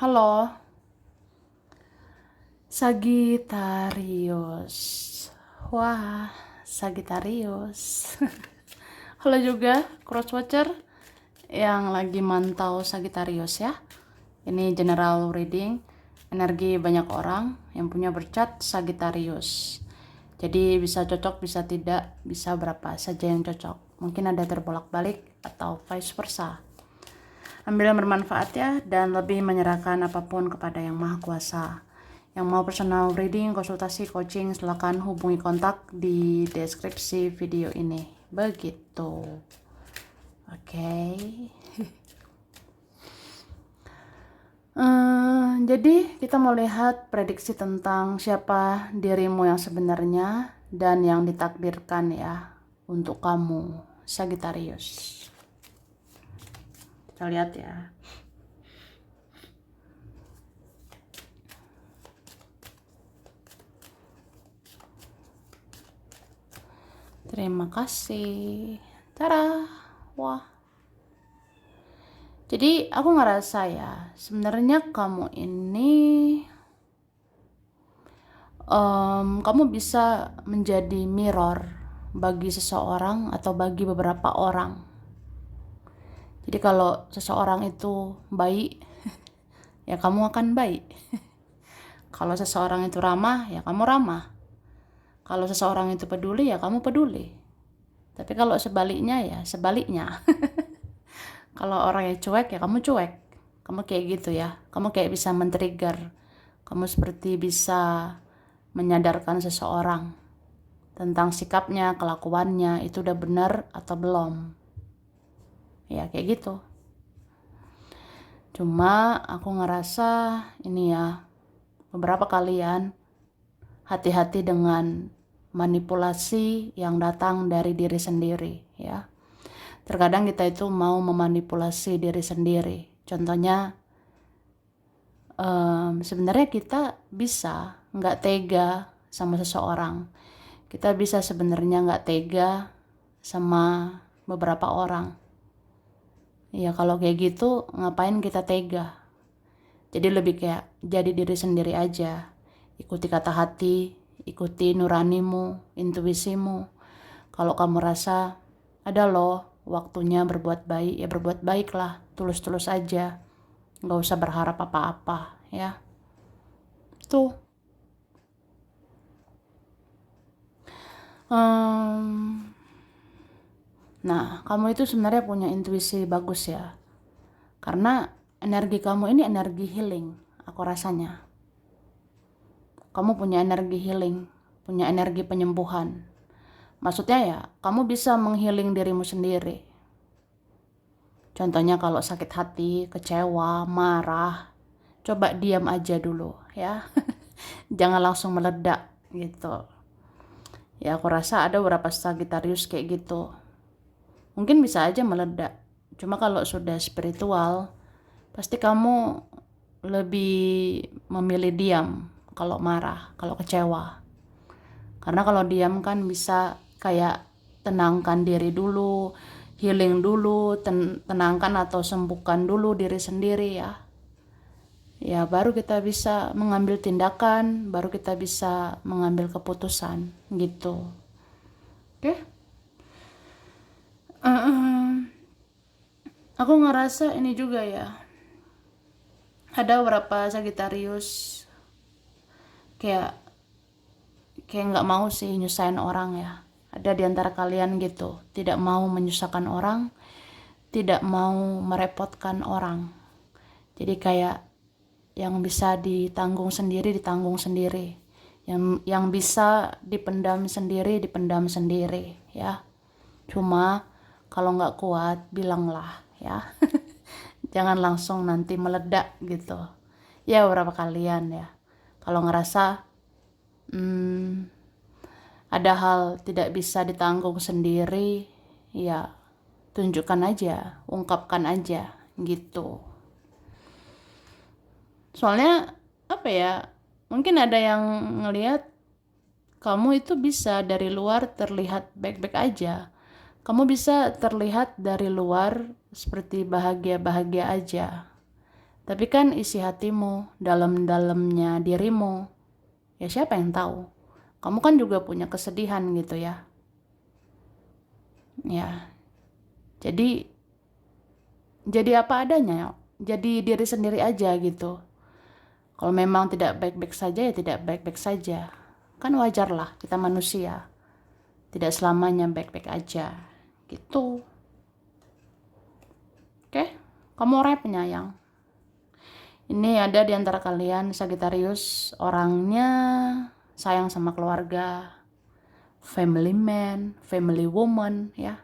Halo, Sagittarius. Wah, Sagittarius. Halo juga, Crosswatcher yang lagi mantau Sagittarius ya. Ini general reading, energi banyak orang yang punya bercat Sagittarius. Jadi bisa cocok, bisa tidak, bisa berapa saja yang cocok. Mungkin ada terbolak-balik atau vice versa. Ambil yang bermanfaat ya, dan lebih menyerahkan apapun kepada Yang Maha Kuasa. Yang mau personal reading, konsultasi, coaching, silakan hubungi kontak di deskripsi video ini. Begitu. Oke. Jadi kita mau lihat prediksi tentang siapa dirimu yang sebenarnya dan yang ditakdirkan ya untuk kamu, Sagittarius. Kita lihat ya. Terima kasih. Tara. Wah. Jadi aku ngerasa ya, sebenarnya kamu ini kamu bisa menjadi mirror bagi seseorang atau bagi beberapa orang. Jadi kalau seseorang itu baik, ya kamu akan baik. Kalau seseorang itu ramah, ya kamu ramah. Kalau seseorang itu peduli, ya kamu peduli. Tapi kalau sebaliknya, ya sebaliknya. Kalau orang yang cuek, ya kamu cuek. Kamu kayak gitu ya. Kamu kayak bisa men-trigger. Kamu seperti bisa menyadarkan seseorang tentang sikapnya, kelakuannya, itu udah benar atau belum. Ya kayak gitu. Cuma aku ngerasa ini ya, beberapa kalian hati-hati dengan manipulasi yang datang dari diri sendiri ya. Terkadang kita itu mau memanipulasi diri sendiri. Contohnya sebenarnya kita bisa nggak tega sama seseorang. Kita bisa sebenarnya nggak tega sama beberapa orang. Ya kalau kayak gitu ngapain kita tega? Jadi lebih kayak jadi diri sendiri aja. Ikuti kata hati, ikuti nuranimu, intuisimu. Kalau kamu rasa ada loh waktunya berbuat baik, ya berbuat baiklah, tulus-tulus aja. Nggak usah berharap apa-apa ya. Tuh. Nah, kamu itu sebenarnya punya intuisi bagus ya. Karena energi kamu ini energi healing, aku rasanya. Kamu punya energi healing, punya energi penyembuhan. Maksudnya ya, kamu bisa menghealing dirimu sendiri. Contohnya kalau sakit hati, kecewa, marah, coba diam aja dulu ya. Jangan langsung meledak gitu. Ya aku rasa ada beberapa Sagittarius kayak gitu. Mungkin bisa aja meledak. Cuma kalau sudah spiritual, pasti kamu lebih memilih diam kalau marah, kalau kecewa. Karena kalau diam kan bisa kayak tenangkan diri dulu, healing dulu, tenangkan atau sembuhkan dulu diri sendiri ya. Ya baru kita bisa mengambil tindakan, baru kita bisa mengambil keputusan gitu. Oke? Aku ngerasa ini juga ya. Ada beberapa Sagittarius kayak nggak mau sih nyusahin orang ya. Ada di antara kalian gitu, tidak mau menyusahkan orang, tidak mau merepotkan orang. Jadi kayak yang bisa ditanggung sendiri, yang bisa dipendam sendiri ya. Cuma kalau nggak kuat bilanglah ya. Jangan langsung nanti meledak gitu ya. Beberapa kalian ya kalau ngerasa ada hal tidak bisa ditanggung sendiri, ya tunjukkan aja, ungkapkan aja gitu. Soalnya apa ya, mungkin ada yang ngelihat kamu itu bisa dari luar terlihat baik-baik aja. Kamu bisa terlihat dari luar seperti bahagia-bahagia aja. Tapi kan isi hatimu, dalam-dalamnya dirimu, ya siapa yang tahu? Kamu kan juga punya kesedihan gitu ya. Ya, jadi apa adanya, jadi diri sendiri aja gitu. Kalau memang tidak baik-baik saja ya tidak baik-baik saja. Kan wajar lah, kita manusia. Tidak selamanya baik-baik aja. Gitu. Oke? Kamu orang yang penyayang. Ini ada di antara kalian Sagittarius, orangnya sayang sama keluarga, family man, family woman ya.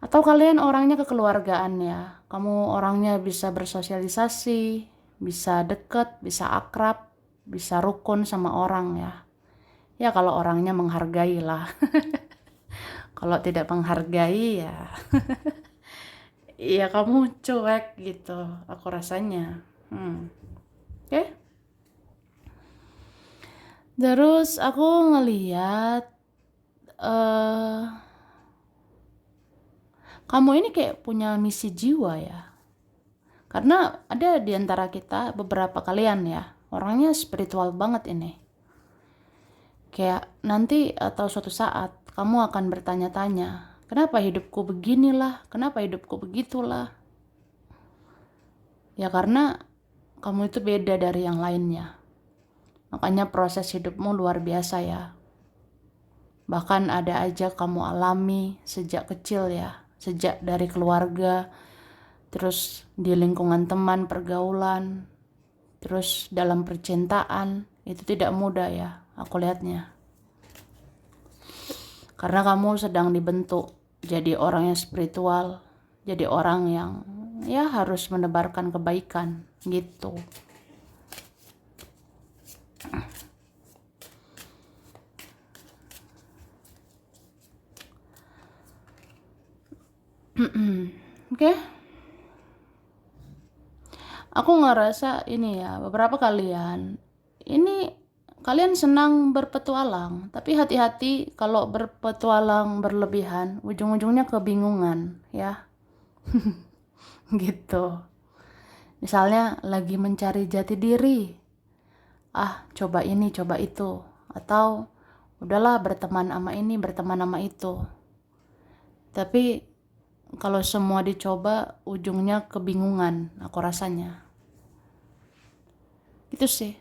Atau kalian orangnya kekeluargaan ya. Kamu orangnya bisa bersosialisasi, bisa deket, bisa akrab, bisa rukun sama orang ya. Ya kalau orangnya menghargai lah. Kalau tidak menghargai ya ya kamu cuek gitu aku rasanya. Oke. Terus aku ngeliat kamu ini kayak punya misi jiwa ya. Karena ada di antara kita beberapa kalian ya, orangnya spiritual banget ini. Kayak nanti atau suatu saat kamu akan bertanya-tanya, kenapa hidupku beginilah, kenapa hidupku begitulah. Ya karena kamu itu beda dari yang lainnya. Makanya proses hidupmu luar biasa ya. Bahkan ada aja kamu alami sejak kecil ya, sejak dari keluarga, terus di lingkungan teman, pergaulan, terus dalam percintaan, itu tidak mudah ya, aku lihatnya. Karena kamu sedang dibentuk jadi orang yang spiritual, jadi orang yang ya harus menebarkan kebaikan gitu. Oke. Aku ngerasa ini ya, beberapa kalian senang berpetualang, tapi hati-hati kalau berpetualang berlebihan, ujung-ujungnya kebingungan ya. Gitu. Misalnya lagi mencari jati diri, coba ini, coba itu, atau udahlah berteman sama ini, berteman sama itu. Tapi kalau semua dicoba, ujungnya kebingungan, aku rasanya. Gitu sih.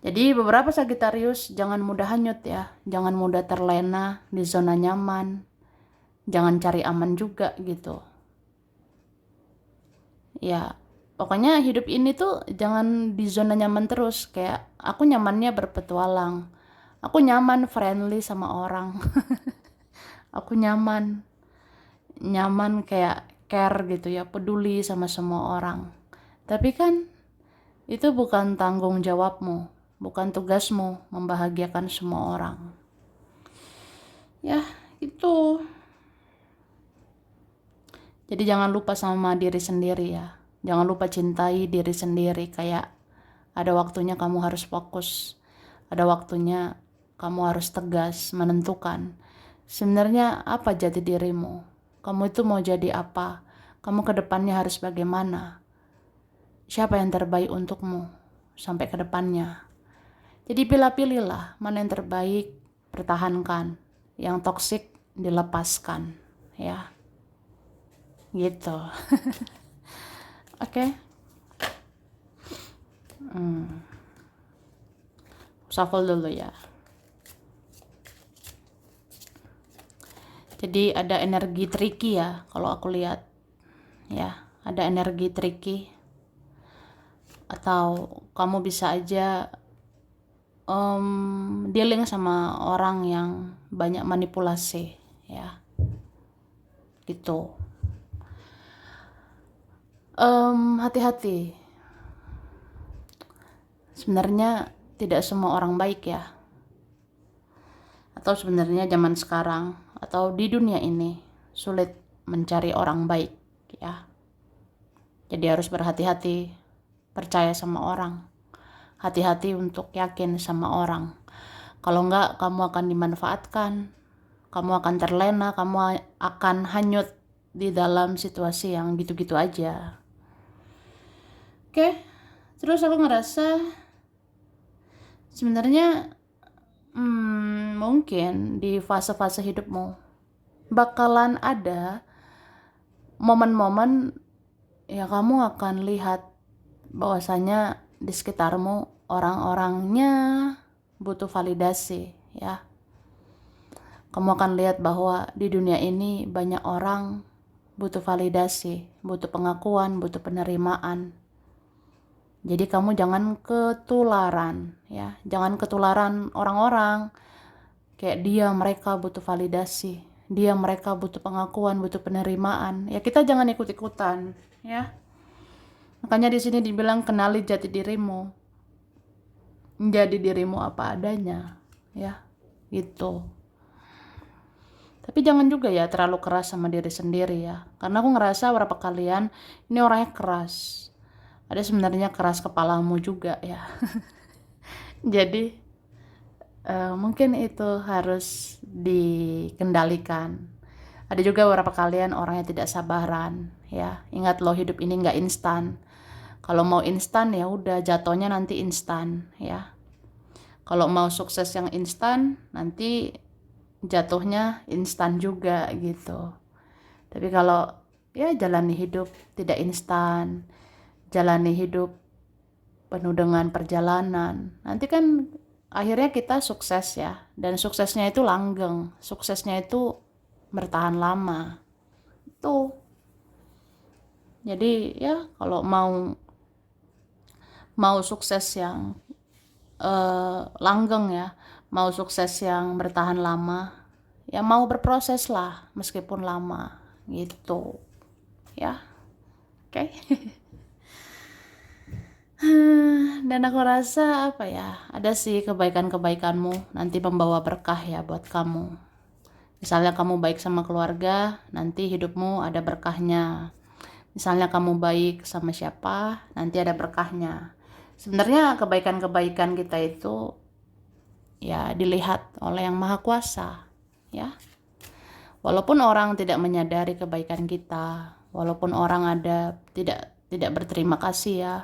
Jadi beberapa Sagittarius jangan mudah hanyut ya, jangan mudah terlena di zona nyaman, jangan cari aman juga gitu. Ya, pokoknya hidup ini tuh jangan di zona nyaman terus, kayak aku nyamannya berpetualang, aku nyaman friendly sama orang, aku nyaman kayak care gitu ya, peduli sama semua orang. Tapi kan itu bukan tanggung jawabmu, bukan tugasmu membahagiakan semua orang. Ya, itu. Jadi jangan lupa sama diri sendiri ya. Jangan lupa cintai diri sendiri. Kayak ada waktunya kamu harus fokus. Ada waktunya kamu harus tegas, menentukan. Sebenarnya apa jati dirimu? Kamu itu mau jadi apa? Kamu ke depannya harus bagaimana? Siapa yang terbaik untukmu sampai ke depannya? Jadi pilih-pilihlah mana yang terbaik, pertahankan. Yang toksik dilepaskan, ya. Gitu. Oke. Shuffle dulu ya. Jadi ada energi tricky ya kalau aku lihat. Ya, ada energi tricky. Atau kamu bisa aja dealing sama orang yang banyak manipulasi ya. Gitu. Hati-hati. Sebenarnya tidak semua orang baik ya. Atau sebenarnya zaman sekarang atau di dunia ini sulit mencari orang baik ya. Jadi harus berhati-hati, percaya sama orang. Hati-hati untuk yakin sama orang. Kalau enggak, kamu akan dimanfaatkan, kamu akan terlena, kamu akan hanyut di dalam situasi yang gitu-gitu aja. Oke, terus aku ngerasa sebenarnya mungkin di fase-fase hidupmu bakalan ada momen-momen ya kamu akan lihat bahwasanya di sekitarmu orang-orangnya butuh validasi ya. Kamu akan lihat bahwa di dunia ini banyak orang butuh validasi, butuh pengakuan, butuh penerimaan. Jadi kamu jangan ketularan ya, jangan ketularan orang-orang kayak dia mereka butuh validasi, dia mereka butuh pengakuan, butuh penerimaan. Ya kita jangan ikut-ikutan ya. Makanya di sini dibilang kenali jati dirimu. Menjadi dirimu apa adanya ya. Gitu. Tapi jangan juga ya terlalu keras sama diri sendiri ya. Karena aku ngerasa beberapa kalian ini orangnya keras. Ada sebenarnya keras kepalamu juga ya. Jadi mungkin itu harus dikendalikan. Ada juga beberapa kalian orangnya tidak sabaran ya. Ingat loh, hidup ini nggak instan. Kalau mau instan ya udah jatuhnya nanti instan ya. Kalau mau sukses yang instan nanti jatuhnya instan juga gitu. Tapi kalau ya jalani hidup tidak instan, jalani hidup penuh dengan perjalanan, nanti kan akhirnya kita sukses ya. Dan suksesnya itu langgeng, suksesnya itu bertahan lama. Tuh. Jadi ya kalau mau sukses yang langgeng ya, mau sukses yang bertahan lama, ya mau berproses lah meskipun lama gitu ya. Oke. Dan aku rasa apa ya, ada sih kebaikan-kebaikanmu nanti membawa berkah ya buat kamu. Misalnya kamu baik sama keluarga, nanti hidupmu ada berkahnya. Misalnya kamu baik sama siapa, nanti ada berkahnya. Sebenarnya kebaikan-kebaikan kita itu ya dilihat oleh Yang Maha Kuasa ya. Walaupun orang tidak menyadari kebaikan kita, walaupun orang tidak berterima kasih ya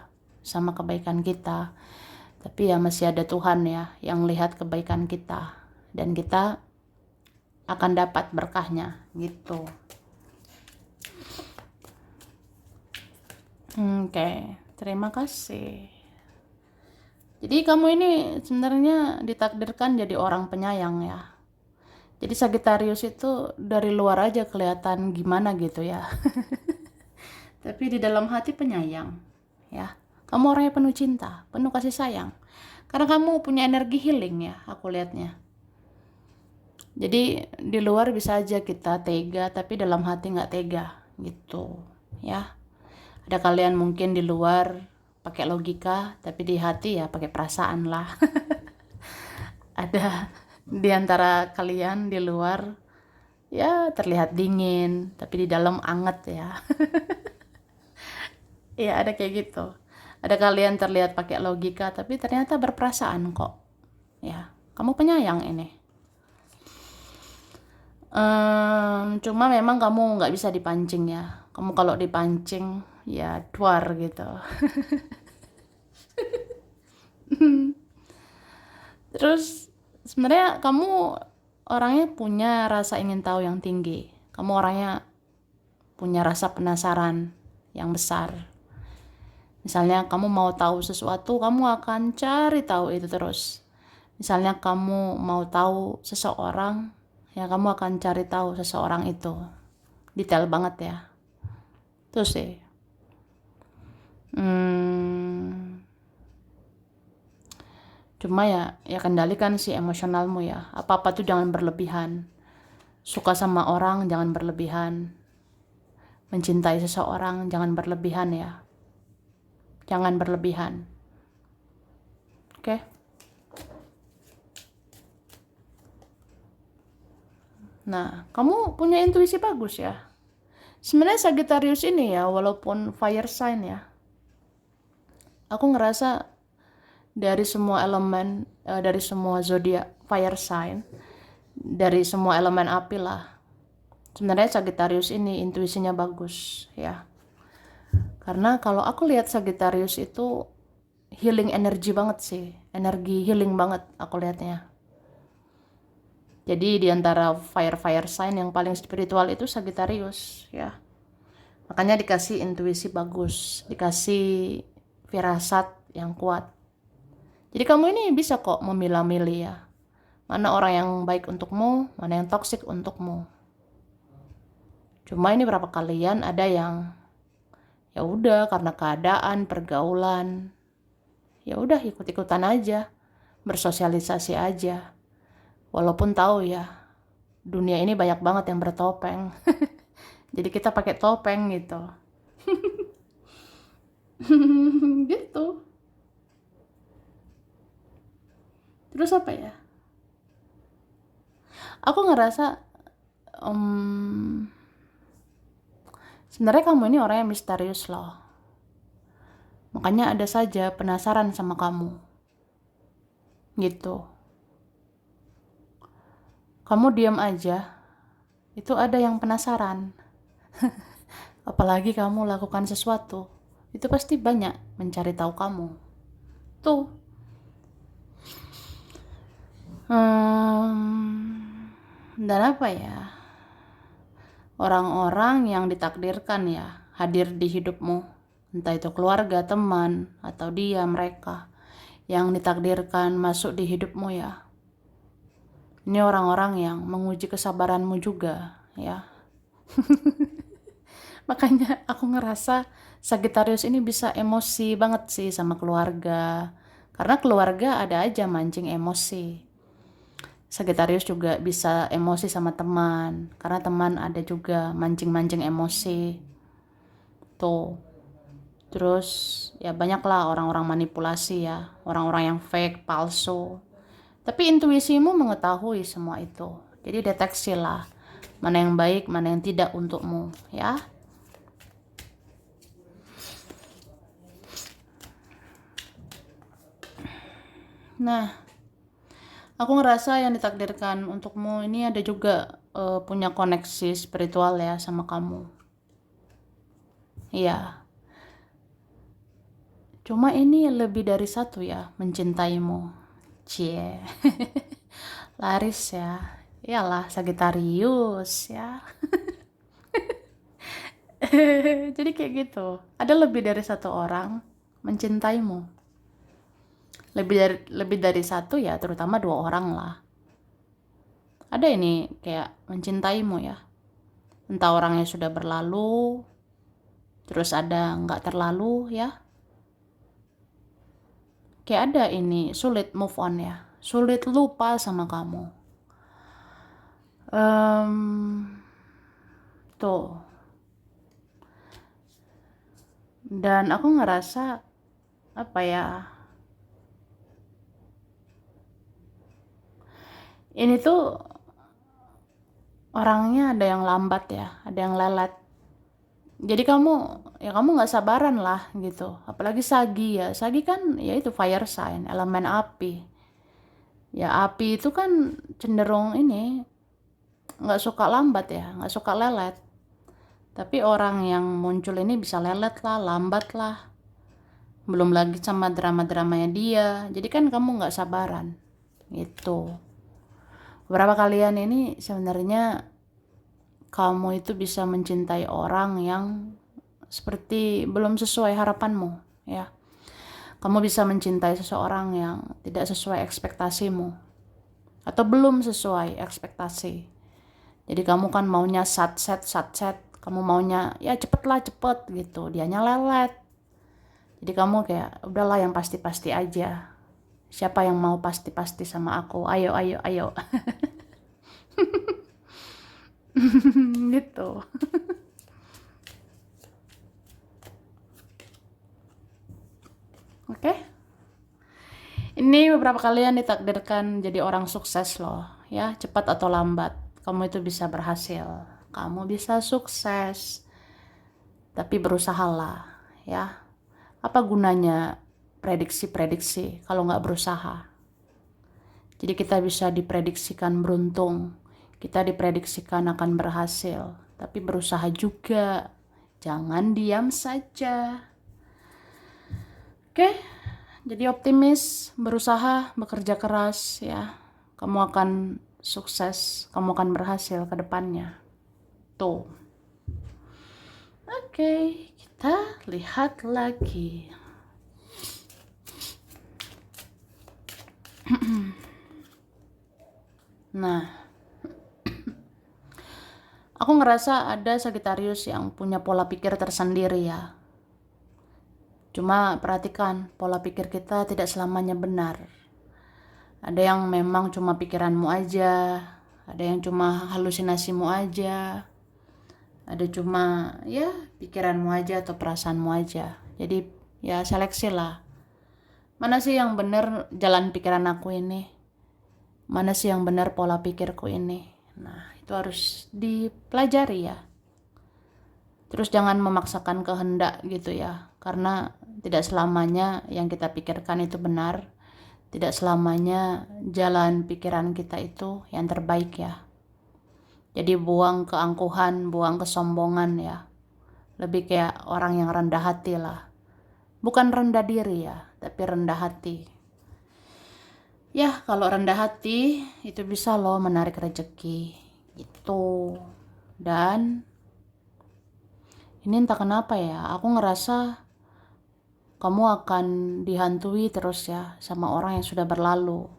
sama kebaikan kita, tapi ya masih ada Tuhan ya yang lihat kebaikan kita, dan kita akan dapat berkahnya gitu. Oke, terima kasih. Jadi kamu ini sebenarnya ditakdirkan jadi orang penyayang ya. Jadi Sagittarius itu dari luar aja kelihatan gimana gitu ya. Tapi di dalam hati penyayang ya. Kamu orangnya penuh cinta, penuh kasih sayang. Karena kamu punya energi healing ya, aku lihatnya. Jadi di luar bisa aja kita tega, tapi dalam hati nggak tega gitu ya. Ada kalian mungkin di luar pakai logika, tapi di hati ya pakai perasaan lah. Ada di antara kalian di luar ya terlihat dingin, tapi di dalam anget ya. Ya ada kayak gitu. Ada kalian terlihat pakai logika, tapi ternyata berperasaan kok. Ya, kamu penyayang ini. Cuma memang kamu nggak bisa dipancing ya. Kamu kalau dipancing ya duar gitu. Terus sebenarnya kamu orangnya punya rasa ingin tahu yang tinggi. Kamu orangnya punya rasa penasaran yang besar. Misalnya kamu mau tahu sesuatu, kamu akan cari tahu itu terus. Misalnya kamu mau tahu seseorang, ya kamu akan cari tahu seseorang itu. Detail banget ya. Terus sih. Cuma ya kendalikan sih emosionalmu ya. Apa-apa tuh jangan berlebihan. Suka sama orang jangan berlebihan. Mencintai seseorang jangan berlebihan ya. Jangan berlebihan. Oke? Nah, kamu punya intuisi bagus ya. Sebenarnya Sagittarius ini ya, walaupun fire sign ya, aku ngerasa dari semua elemen, dari semua zodiak fire sign, dari semua elemen api lah, sebenarnya Sagittarius ini intuisinya bagus ya. Karena kalau aku lihat Sagittarius itu healing energi banget sih, energi healing banget aku lihatnya. Jadi di antara fire sign yang paling spiritual itu Sagittarius ya. Makanya dikasih intuisi bagus, dikasih firasat yang kuat. Jadi kamu ini bisa kok memilah-milih ya. Mana orang yang baik untukmu, mana yang toksik untukmu. Cuma ini berapa kalian ada yang ya udah karena keadaan, pergaulan, ya udah ikut-ikutan aja, bersosialisasi aja. Walaupun tahu ya, dunia ini banyak banget yang bertopeng. Jadi kita pakai topeng gitu. Gitu. Terus apa ya? Aku ngerasa sebenarnya kamu ini orang yang misterius loh. Makanya ada saja penasaran sama kamu. Gitu. Kamu diam aja, itu ada yang penasaran. Apalagi kamu lakukan sesuatu, itu pasti banyak mencari tahu kamu. Tuh. Dan apa ya? Orang-orang yang ditakdirkan ya hadir di hidupmu. Entah itu keluarga, teman, atau mereka yang ditakdirkan masuk di hidupmu ya. Ini orang-orang yang menguji kesabaranmu juga ya. Makanya aku ngerasa Sagittarius ini bisa emosi banget sih sama keluarga. Karena keluarga ada aja mancing emosi. Sagittarius juga bisa emosi sama teman. Karena teman ada juga mancing-mancing emosi. Tuh. Terus ya banyaklah orang-orang manipulasi ya. Orang-orang yang fake, palsu. Tapi intuisimu mengetahui semua itu. Jadi deteksilah mana yang baik, mana yang tidak untukmu ya. Nah, aku ngerasa yang ditakdirkan untukmu ini ada juga punya koneksi spiritual ya sama kamu. Iya. Cuma ini lebih dari satu ya mencintaimu. Cie. Laris ya. Iyalah Sagittarius ya. Jadi kayak gitu. Ada lebih dari satu orang mencintaimu. Lebih dari satu ya, terutama 2 orang lah. Ada ini kayak mencintaimu ya. Entah orangnya sudah berlalu, terus ada nggak terlalu ya. Kayak ada ini sulit move on ya, sulit lupa sama kamu. Tuh. Dan aku ngerasa apa ya? Ini tuh orangnya ada yang lambat ya, ada yang lelet. Jadi kamu nggak sabaran lah gitu. Apalagi Sagi ya, Sagi kan ya itu fire sign, elemen api. Ya api itu kan cenderung ini nggak suka lambat ya, nggak suka lelet. Tapi orang yang muncul ini bisa lelet lah, lambat lah. Belum lagi sama drama-dramanya dia. Jadi kan kamu nggak sabaran. Gitu. Beberapa kalian ini sebenarnya kamu itu bisa mencintai orang yang seperti belum sesuai harapanmu ya. Kamu bisa mencintai seseorang yang tidak sesuai ekspektasimu atau belum sesuai ekspektasi. Jadi kamu kan maunya satset, kamu maunya ya cepet gitu, dianya lelet. Jadi kamu kayak udahlah yang pasti-pasti aja. Siapa yang mau pasti-pasti sama aku? Ayo. Gitu. Oke. Ini beberapa kalian ditakdirkan jadi orang sukses loh, ya, cepat atau lambat. Kamu itu bisa berhasil. Kamu bisa sukses. Tapi berusahalah, ya. Apa gunanya prediksi kalau nggak berusaha? Jadi kita bisa diprediksikan beruntung, kita diprediksikan akan berhasil, tapi berusaha juga. Jangan diam saja. Oke, jadi optimis, berusaha, bekerja keras ya. Kamu akan sukses, kamu akan berhasil ke depannya. Tuh. Oke, kita lihat lagi. Nah, aku ngerasa ada Sagittarius yang punya pola pikir tersendiri ya. Cuma perhatikan, pola pikir kita tidak selamanya benar. Ada yang memang cuma pikiranmu aja, ada yang cuma halusinasimu aja, ada cuma ya pikiranmu aja atau perasaanmu aja. Jadi ya seleksi lah. Mana sih yang benar jalan pikiran aku ini? Mana sih yang benar pola pikirku ini? Nah, itu harus dipelajari ya. Terus jangan memaksakan kehendak gitu ya. Karena tidak selamanya yang kita pikirkan itu benar. Tidak selamanya jalan pikiran kita itu yang terbaik ya. Jadi buang keangkuhan, buang kesombongan ya. Lebih kayak orang yang rendah hati lah. Bukan rendah diri ya, tapi rendah hati. Ya, kalau rendah hati itu bisa loh menarik rezeki. Itu. Dan ini entah kenapa ya, aku ngerasa kamu akan dihantui terus ya sama orang yang sudah berlalu.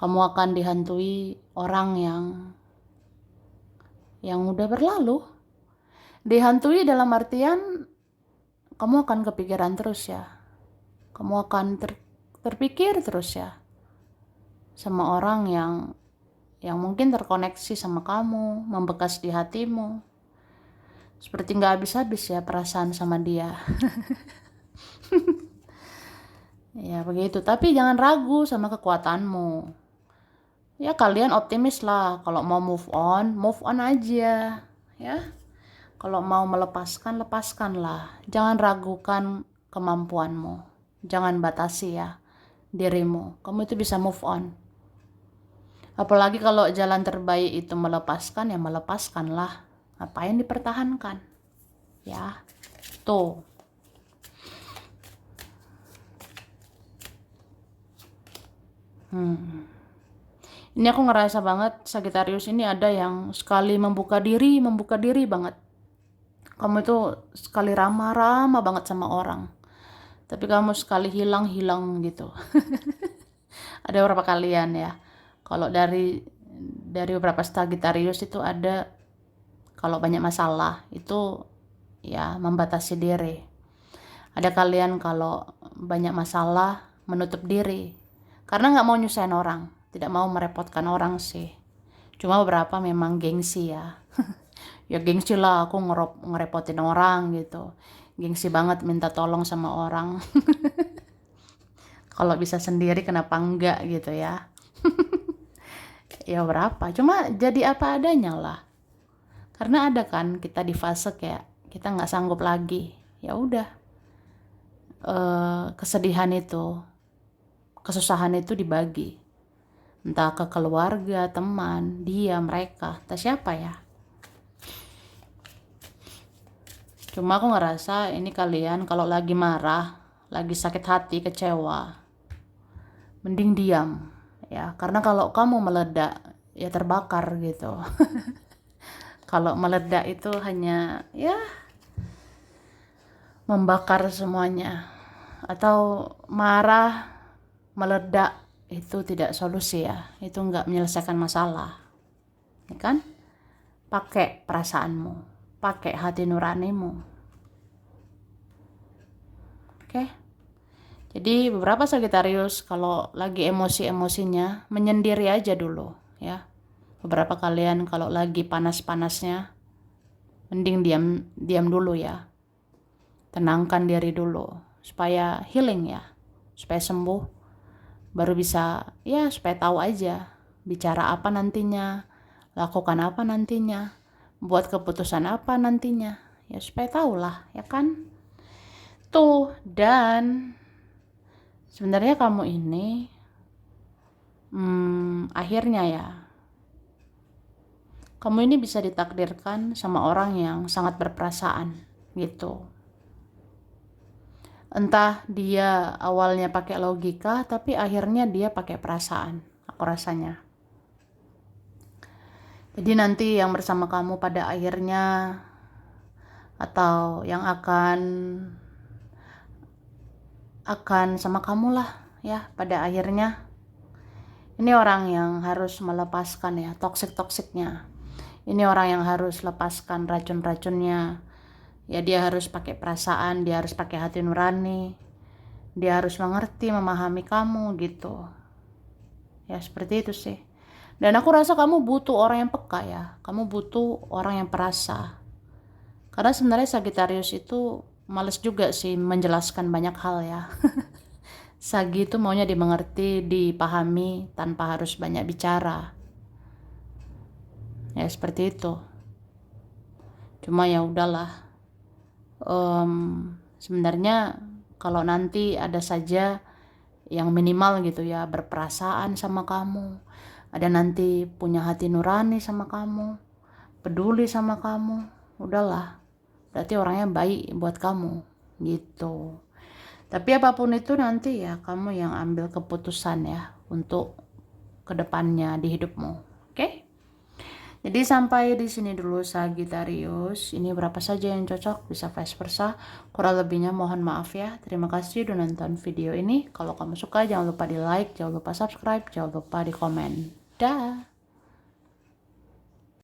Kamu akan dihantui orang yang udah berlalu. Dihantui dalam artian kamu akan kepikiran terus ya. Kamu akan terpikir terus ya sama orang yang mungkin terkoneksi sama kamu, membekas di hatimu. Seperti nggak habis-habis ya perasaan sama dia. Ya begitu, tapi jangan ragu sama kekuatanmu. Ya kalian optimis lah, kalau mau move on aja ya. Kalau mau melepaskan, lepaskanlah. Jangan ragukan kemampuanmu. Jangan batasi ya dirimu. Kamu itu bisa move on. Apalagi kalau jalan terbaik itu melepaskan, ya melepaskanlah. Ngapain dipertahankan? Ya, tuh. Ini aku ngerasa banget Sagittarius ini ada yang sekali membuka diri banget. Kamu itu sekali ramah banget sama orang. Tapi kamu sekali hilang gitu. Ada beberapa kalian ya. Kalau dari beberapa Sagittarius itu ada, kalau banyak masalah itu ya membatasi diri. Ada kalian kalau banyak masalah menutup diri. Karena nggak mau nyusahin orang. Tidak mau merepotkan orang sih. Cuma beberapa memang gengsi ya. Ya gengsi lah aku ngerepotin orang gitu. Gengsi banget minta tolong sama orang. Kalau bisa sendiri kenapa enggak gitu ya. Ya berapa, cuma jadi apa adanya lah. Karena ada kan kita di fase kayak kita nggak sanggup lagi. Ya udah, kesedihan itu, kesusahan itu dibagi. Entah ke keluarga, teman, dia, mereka, entah siapa ya. Cuma aku ngerasa ini kalian kalau lagi marah, lagi sakit hati, kecewa, mending diam ya. Karena kalau kamu meledak, ya terbakar gitu. Kalau meledak itu hanya ya membakar semuanya. Atau marah, meledak itu tidak solusi ya. Itu nggak menyelesaikan masalah. Ya kan? Pakai perasaanmu, pakai hati nuranimu. Oke? Jadi beberapa Sagittarius kalau lagi emosi-emosinya menyendiri aja dulu ya. Beberapa kalian kalau lagi panas-panasnya mending diam dulu ya. Tenangkan diri dulu supaya healing ya. Supaya sembuh, baru bisa ya supaya tahu aja bicara apa nantinya, lakukan apa nantinya, buat keputusan apa nantinya. Ya supaya tahu lah ya kan. Tuh, dan sebenarnya kamu ini akhirnya ya kamu ini bisa ditakdirkan sama orang yang sangat berperasaan gitu. Entah dia awalnya pakai logika, tapi akhirnya dia pakai perasaan, aku rasanya. Jadi nanti yang bersama kamu pada akhirnya, atau yang akan sama kamu lah ya pada akhirnya, ini orang yang harus melepaskan ya toksik-toksiknya. Ini orang yang harus lepaskan racun-racunnya. Ya dia harus pakai perasaan, dia harus pakai hati nurani. Dia harus mengerti, memahami kamu gitu. Ya seperti itu sih. Dan aku rasa kamu butuh orang yang peka ya. Kamu butuh orang yang perasa. Karena sebenarnya Sagittarius itu males juga sih menjelaskan banyak hal ya. Sagi itu maunya dimengerti, dipahami tanpa harus banyak bicara. Ya seperti itu. Cuma ya udahlah. Sebenarnya kalau nanti ada saja yang minimal gitu ya, berperasaan sama kamu, ada nanti punya hati nurani sama kamu, peduli sama kamu, udahlah, berarti orangnya baik buat kamu gitu. Tapi apapun itu nanti ya kamu yang ambil keputusan ya untuk kedepannya di hidupmu, oke? Jadi sampai di sini dulu Sagittarius. Ini berapa saja yang cocok, bisa vice versa. Kurang lebihnya mohon maaf ya. Terima kasih udah nonton video ini. Kalau kamu suka jangan lupa di like, jangan lupa subscribe, jangan lupa di komen. Dah.